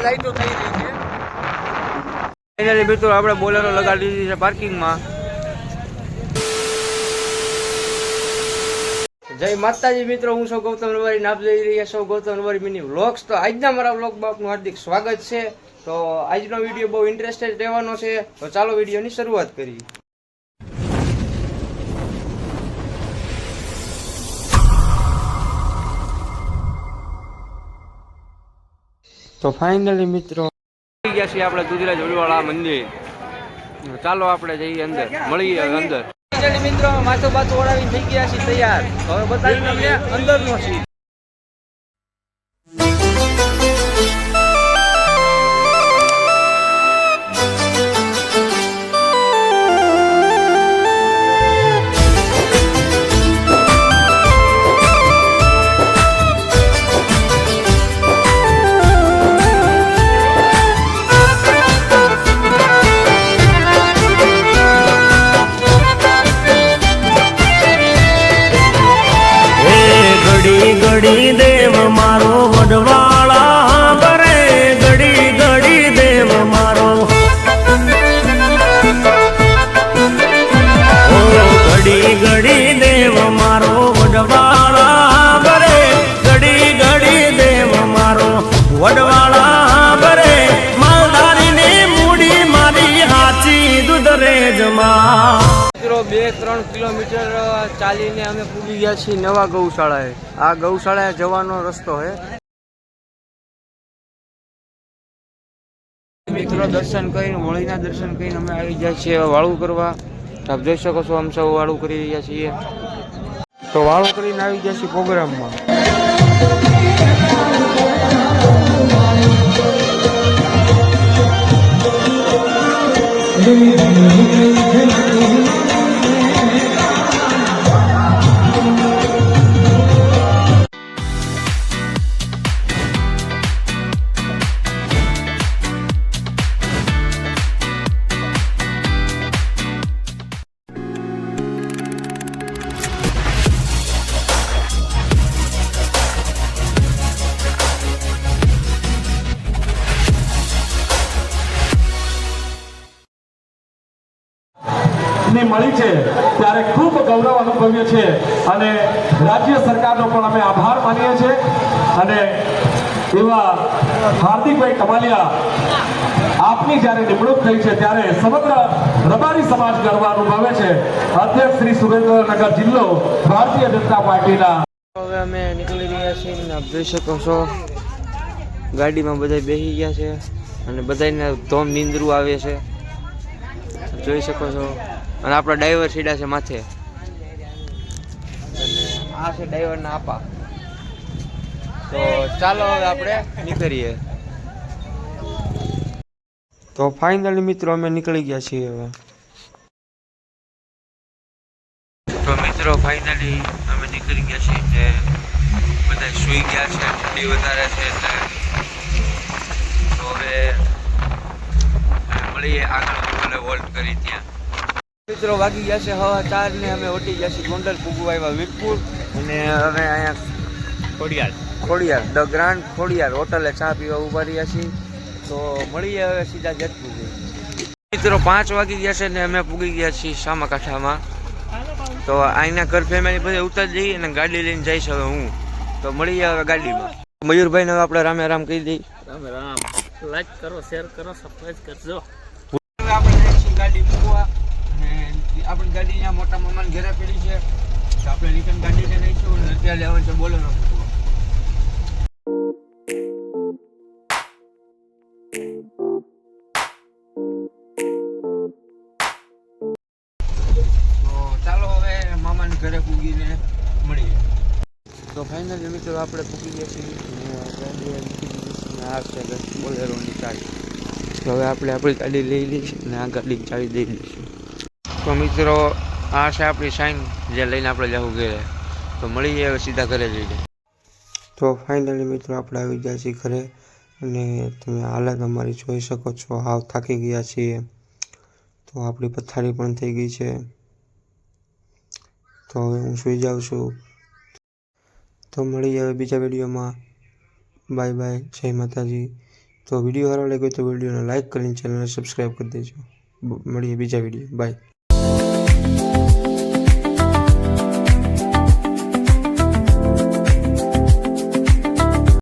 લાઈટો થઈ રહી છે ફાઇનલી મિત્રો આપણે બોલેરો લગાડી દીધી છે પાર્કિંગમાં। જય માતાજી મિત્રો, હું સૌ ગૌતમ રબારી આપ જોઈ રહ્યા છો ગૌતમ રબારી મિની વ્લોગ્સ। તો આજના મારા વ્લોગમાં આપનું હાર્દિક સ્વાગત છે। તો આજનો વિડીયો બહુ ઇન્ટરેસ્ટેડ રહેવાનો છે, તો ચાલો વિડીયોની શરૂઆત કરીએ। તો ફાઇનલી મિત્રો આવી ગયા છીએ આપણે દુધરા જોડવાળા મંદિર। ચાલો આપણે જઈએ અંદર, મળીએ અંદર। મિત્રો માથું બાથું ઓળાવીને થઈ ગયા છીએ તૈયાર। હવે બતાવી તમને અંદરનો સીન। ઘડી દેવ મારો વડવાળા બરે, ઘડી ઘડી દેવ મારો ઘડી ઘડી દેવ મારો વડવાળા બરે, ઘડી ઘડી દેવ મારો વડવાળા બરે, માલધારીને મૂડી મારી હાચી દુધરેજમાં। 2-3 કિલોમીટર ચાલીને અમે પૂગી ગયા છીએ નવા ગૌશાળાએ। આ ગૌશાળાએ જવાનો રસ્તો છે મિત્રો। દર્શન કરીને હોળીના દર્શન કરીને અમે આવી ગયા છીએ વાળું કરવા। આપ જોઈ શકો છો અમે સૌ વાળું કરી રહ્યા છીએ। તો વાળું કરીને આવી ગયા છીએ પ્રોગ્રામમાં। મળી છે ત્યારે ખૂબ ગૌરવ અનુભવીએ છીએ અને રાજ્ય સરકારનો પણ અમે આભાર માનીએ છીએ। અને એવા હાર્દિકભાઈ કમાલિયા, આપની જ્યારે નિમણૂક થઈ છે ત્યારે સમગ્ર રબારી સમાજ ગર્વ અનુભવે છે। અધ્યક્ષ શ્રી સુરેન્દ્રનગર જિલ્લો ભારતીય જનતા પાર્ટીના। હવે અમે નીકળી રહ્યા છીએ। આપ જોઈ શકો છો ગાડીમાં બધા બેસી ગયા છે અને બધાને ધોમ નીંદરું આવે છે, જોઈ શકો છો। અને આપણા ડ્રાઈવર સીડા છે માથે, અને આ છે ડ્રાઈવરના આપા। તો ચાલો હવે આપણે નીકળીએ। તો ફાઇનલી મિત્રો અમે નીકળી ગયા છીએ હવે। તો મિત્રો ફાઇનલી અમે નીકળી ગયા છીએ ને બધા સૂઈ ગયા છે, ઠંડી વધારે છે એટલે। તો હવે મળીએ આગળ વોલ્ટ કરી ત્યાં। મિત્રો વાગી ગયા છે 4:15 ને અમે ઓટી ગયા છીએ ગોંડલ, પૂગવા આવ્યા વીરપુર, અને હવે અહીંયા ખોડિયાર ધ ગ્રાન્ડ ખોડિયાર હોટલે ચા પીવા ઉભા રહ્યા છીએ। તો મળીએ હવે સીધા જેતપુર। મિત્રો 5 વાગી ગયા છે ને અમે પૂગી ગયા છીએ સામાકાંઠામાં। તો અહીંના ઘર ફેમિલી બધે ઉતરી જઈએ અને ગાડી લઈને જઈશ હવે હું। તો મળીએ હવે ગાડીમાં। મયુરભાઈને હવે આપણે રામે રામ કહી દઈએ। રામે રામ, લાઈક કરો, શેર કરો, સબસ્ક્રાઇબ કરજો। આપણે જઈશું ગાડી મૂકવા, અને આપણી ગાડી અહીંયા મોટા મામાને ઘરે પેલી છે, તો આપણે રિટર્ન ગાડી લઈને આવીશું અને અત્યારે લેવાનું છે બોલેરો મૂકવા। તો ચાલો હવે મામાને ઘરે પૂગીને મળીએ। તો ફાઇનલી મિત્રો આપણે પૂગી ગયા છીએ આ છે બોલેરોની ચાવી। તો હવે આપણે આપણી ગાડી લઈ લઈશું અને આ ગાડીની ચાવી દઈ દઈશું। તો મિત્રો આ છે આપણી સાઈન જે લઈને આપણે જવું ઘરે। તો મળીએ હવે સીધા ઘરે જઈને। તો ફાઇનલી મિત્રો આપણે આવી ગયા છીએ ઘરે, અને તમે હાલત અમારી જોઈ શકો છો, હાવ થાકી ગયા છીએ। તો આપણી પથારી પણ થઈ ગઈ છે। તો હવે હું સૂઈ જાઉં છું। તો મળીએ હવે બીજા વિડીયોમાં। બાય બાય, જય માતાજી। તો વિડીયો સારો લાગ્યો તો વિડીયોને લાઇક કરીને ચેનલને સબસ્ક્રાઈબ કરી દેજો. મળીએ બીજા વિડીયો. બાય.